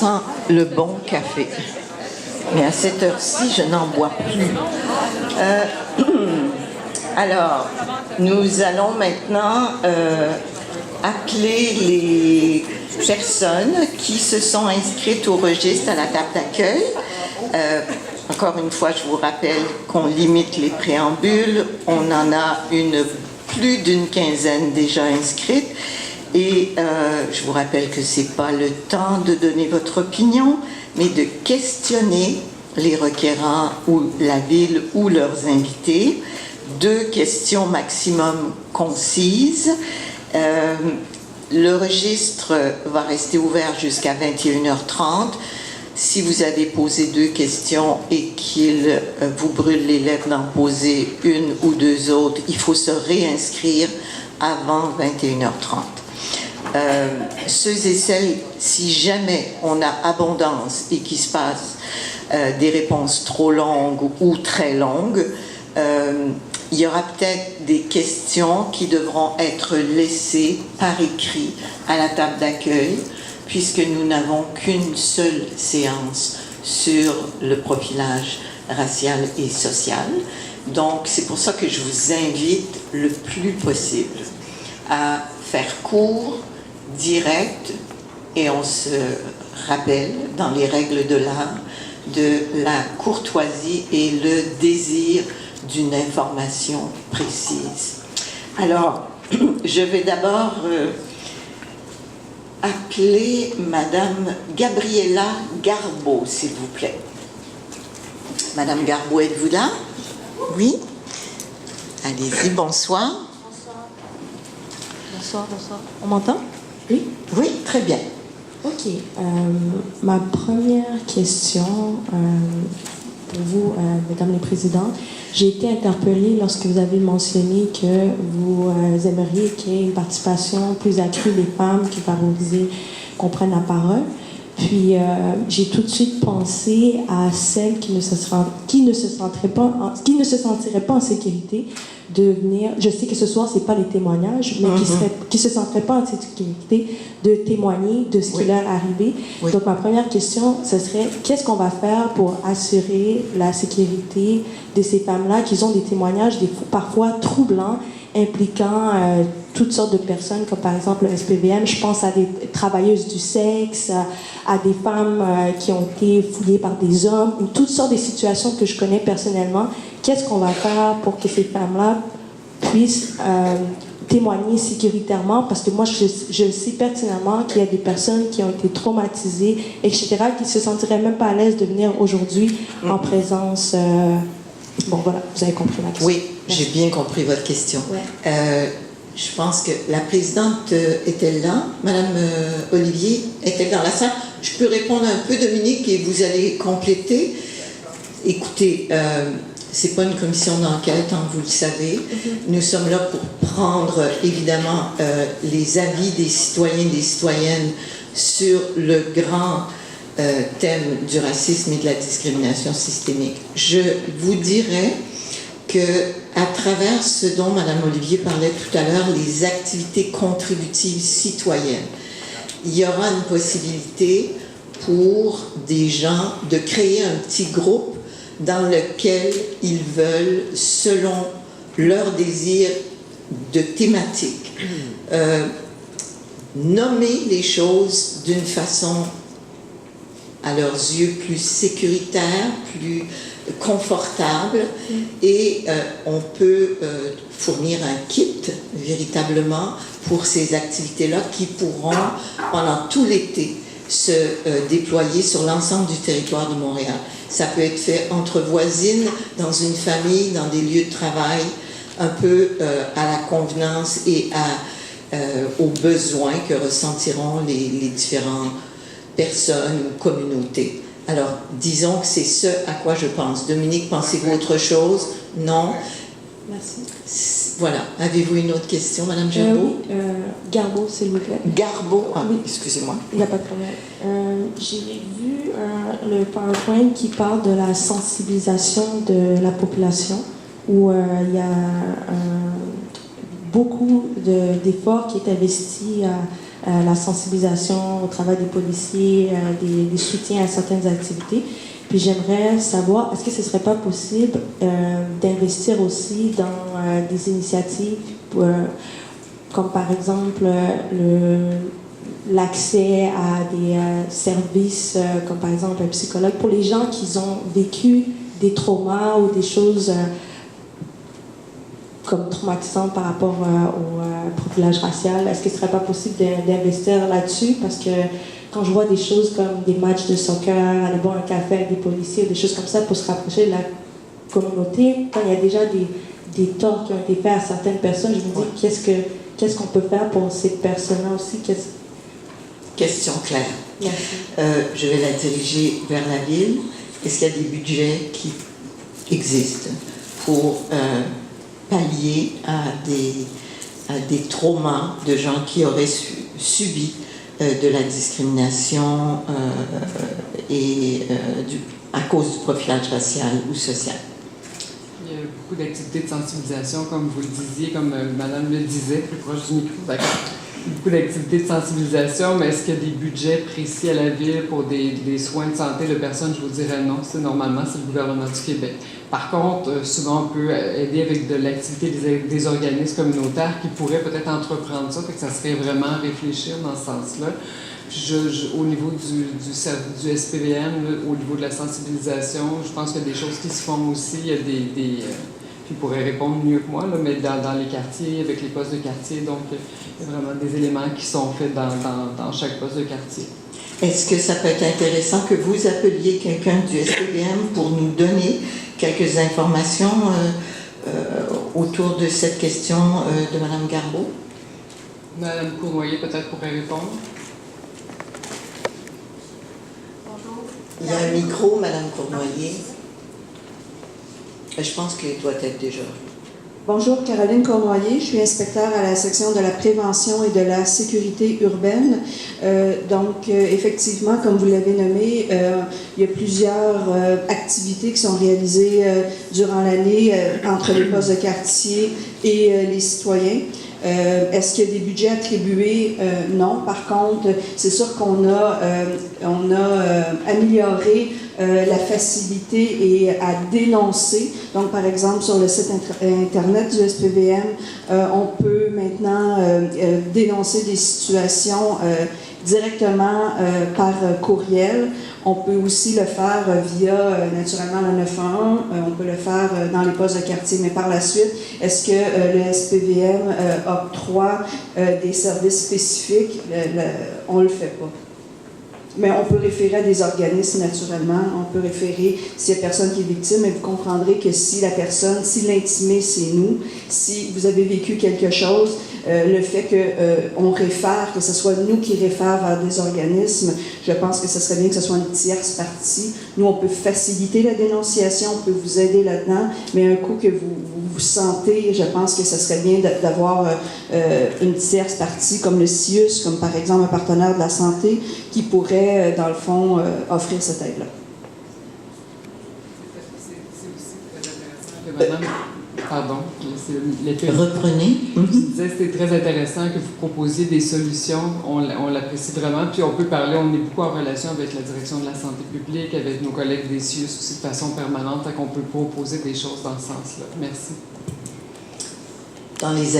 sent le bon café. Mais à cette heure-ci, je n'en bois plus. Alors, nous allons maintenant appeler les personnes qui se sont inscrites au registre à la table d'accueil. Encore une fois, je vous rappelle qu'on limite les préambules. On en a plus d'une quinzaine déjà inscrites. Et je vous rappelle que ce n'est pas le temps de donner votre opinion, mais de questionner les requérants ou la ville ou leurs invités. 2 questions maximum concises. Le registre va rester ouvert jusqu'à 21h30. Si vous avez posé 2 questions et qu'il vous brûle les lèvres d'en poser une ou 2 autres, il faut se réinscrire avant 21h30. Ceux et celles, si jamais on a abondance et qu'il se passe des réponses trop longues ou très longues, il y aura peut-être des questions qui devront être laissées par écrit à la table d'accueil, puisque nous n'avons qu'une seule séance sur le profilage racial et social. Donc, c'est pour ça que je vous invite le plus possible à faire court, direct, et on se rappelle, dans les règles de l'art, de la courtoisie et le désir d'une information précise. Alors, je vais d'abord appeler Madame Gabriela Garbeau, s'il vous plaît. Madame Garbeau, êtes-vous là? Oui? Allez-y, bonsoir. Bonsoir. On m'entend? Oui? Oui, très bien. OK. Ma première question pour vous, Mesdames les Présidents, j'ai été interpellée lorsque vous avez mentionné que vous aimeriez qu'il y ait une participation plus accrue des femmes qui favorisent qu'on prenne la parole. Puis j'ai tout de suite pensé à celles qui ne se sentiraient pas en sécurité de venir. Je sais que ce soir c'est pas les témoignages, mais qui se sentiraient pas en sécurité de témoigner de ce qui leur est arrivé. Oui. Donc ma première question, ce serait qu'est-ce qu'on va faire pour assurer la sécurité de ces femmes-là qui ont des témoignages parfois troublants, impliquant toutes sortes de personnes, comme par exemple le SPVM. Je pense à des travailleuses du sexe, à des femmes qui ont été fouillées par des hommes, ou toutes sortes de situations que je connais personnellement. Qu'est-ce qu'on va faire pour que ces femmes-là puissent témoigner sécuritairement? Parce que moi, je sais pertinemment qu'il y a des personnes qui ont été traumatisées, etc., qui ne se sentiraient même pas à l'aise de venir aujourd'hui en présence... Bon, voilà, vous avez compris ma question. Oui, j'ai bien compris votre question. Ouais. Je pense que la présidente est-elle là? Madame Olivier, est-elle dans la salle? Je peux répondre un peu, Dominique, et vous allez compléter. Écoutez, c'est pas une commission d'enquête, hein, vous le savez. Nous sommes là pour prendre, évidemment, les avis des citoyens et des citoyennes sur le grand thème du racisme et de la discrimination systémique. Je vous dirais que à travers ce dont Mme Olivier parlait tout à l'heure, les activités contributives citoyennes, il y aura une possibilité pour des gens de créer un petit groupe dans lequel ils veulent, selon leur désir de thématique, nommer les choses d'une façon à leurs yeux plus sécuritaire, plus confortable, et on peut fournir un kit véritablement pour ces activités-là qui pourront pendant tout l'été se déployer sur l'ensemble du territoire de Montréal. Ça peut être fait entre voisines, dans une famille, dans des lieux de travail, un peu à la convenance et aux besoins que ressentiront les différentes personnes ou communautés. Alors, disons que c'est ce à quoi je pense. Dominique, pensez-vous autre chose? Non? Merci. Voilà. Avez-vous une autre question, Madame Garbeau? Oui, Garbeau, s'il vous plaît. Garbeau? Ah, oui. Excusez-moi. Il n'y a pas de problème. J'ai vu le PowerPoint qui parle de la sensibilisation de la population, où il y a beaucoup d'efforts qui est investi la sensibilisation au travail des policiers, des soutiens à certaines activités. Puis j'aimerais savoir, est-ce que ce ne serait pas possible d'investir aussi dans des initiatives comme par exemple l'accès à des services comme par exemple un psychologue pour les gens qui ont vécu des traumas ou des choses comme traumatisantes par rapport au profilage racial. Est-ce que ce ne serait pas possible d'investir là-dessus? Parce que quand je vois des choses comme des matchs de soccer, aller boire un café avec des policiers, des choses comme ça pour se rapprocher de la communauté, quand il y a déjà des torts qui ont été faits à certaines personnes, je me dis qu'est-ce qu'on peut faire pour ces personnes-là aussi? Question claire. Merci. Je vais la diriger vers la ville. Est-ce qu'il y a des budgets qui existent pour pallier à des traumas de gens qui auraient subi de la discrimination à cause du profilage racial ou social? Il y a beaucoup d'activités de sensibilisation, comme vous le disiez, comme Madame le disait, plus proche du micro, d'accord. Beaucoup d'activités de sensibilisation, mais est-ce qu'il y a des budgets précis à la ville pour des soins de santé de personnes? Je vous dirais non. Normalement, c'est le gouvernement du Québec. Par contre, souvent, on peut aider avec de l'activité des organismes communautaires qui pourraient peut-être entreprendre ça, fait que ça serait vraiment réfléchir dans ce sens-là. Au niveau du SPVM, là, au niveau de la sensibilisation, je pense qu'il y a des choses qui se font aussi. Il y a qui pourraient répondre mieux que moi, là, mais dans les quartiers, avec les postes de quartier, donc il y a vraiment des éléments qui sont faits dans chaque poste de quartier. Est-ce que ça peut être intéressant que vous appeliez quelqu'un du SPVM pour nous donner quelques informations autour de cette question de Mme Garbeau? Mme Cournoyer, peut-être, pourrait répondre. Bonjour. Il y a un micro, Mme Cournoyer. Je pense qu'il doit être déjà. Bonjour, Caroline Cournoyer. Je suis inspecteur à la section de la prévention et de la sécurité urbaine. Effectivement, comme vous l'avez nommé, il y a plusieurs activités qui sont réalisées durant l'année entre les postes de quartier et les citoyens. Est-ce qu'il y a des budgets attribués? Non. Par contre, c'est sûr qu'on a amélioré la facilité et à dénoncer. Donc, par exemple, sur le site Internet du SPVM, on peut maintenant dénoncer des situations directement par courriel. On peut aussi le faire via, naturellement, le 911. On peut le faire dans les postes de quartier. Mais par la suite, est-ce que le SPVM octroie des services spécifiques? On ne le fait pas. Mais on peut référer à des organismes, naturellement. On peut référer s'il y a personne qui est victime, mais vous comprendrez que si l'intimé, c'est nous, si vous avez vécu quelque chose, le fait qu'on réfère, que ce soit nous qui réfère vers des organismes, je pense que ce serait bien que ce soit une tierce partie. Nous, on peut faciliter la dénonciation, on peut vous aider là-dedans, mais un coup que vous sentez, je pense que ce serait bien d'avoir une tierce partie, comme le CIUS, comme par exemple un partenaire de la santé, qui pourrait, dans le fond, offrir cette aide-là. C'est aussi très intéressant que Madame... Pardon, Reprenez. Je disais que c'était très intéressant que vous proposiez des solutions. On l'apprécie vraiment. Puis on peut parler, on est beaucoup en relation avec la direction de la santé publique, avec nos collègues des CIUS aussi de façon permanente, fait qu'on peut proposer des choses dans ce sens-là. Merci. Dans les